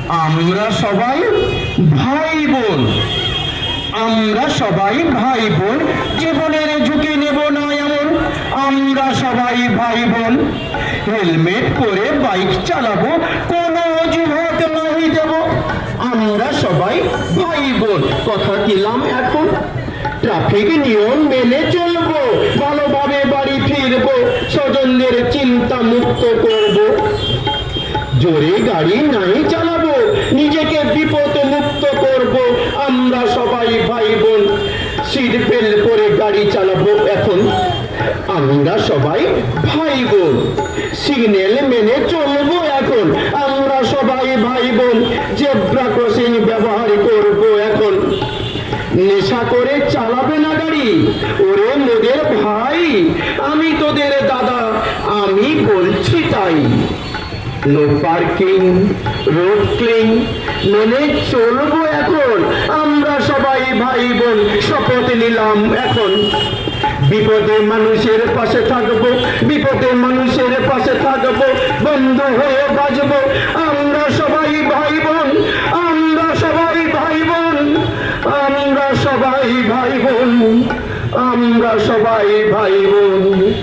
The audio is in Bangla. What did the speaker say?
আমরা সবাই ভাই বোন। আমরা সবাই ভাই বোন, জীবনের ঝুঁকি নেব না এমন। আমরা সবাই ভাই বোন, হেলমেট পরে বাইক চালাবো, কোনো অজুহাত নাই দেব। আমরা সবাই ভাই বোন, কথা দিলাম এখন। ট্রাফিক নিয়ম মেনে চলবো, ভালোভাবে বাড়ি ফিরবো, স্বজনদের চিন্তা মুক্ত করব। জোরে গাড়ি নাই চালাবো, নিজেকে বিপদ মুক্ত করব। আমরা সবাই ভাই বোন, সিট বেল্ট পরে গাড়ি চালাবো এখন। আমরা সবাই ভাই বোন, সিগন্যাল মেনে চলবো এখন। আমরা সবাই ভাই বোন, জেব্রা ক্রসিং ব্যবহার করব এখন। নেশা করে চালাবে না গাড়ি, ওরে মোদের ভাই, আমি তোদের দাদা, আমি বলছি তাই। নো পার্কিং, রোড ক্লিন মেনে চলবো এখন। আমরা সবাই ভাই বোন, শপথ নিলাম এখন। বিপদে মানুষের পাশে থাকবো, বিপদে মানুষের পাশে থাকবো, বন্ধু হয়ে বাজবো। আমরা সবাই ভাই বোন, আমরা সবাই ভাই বোন, আমরা সবাই ভাই বোন, আমরা সবাই ভাই বোন।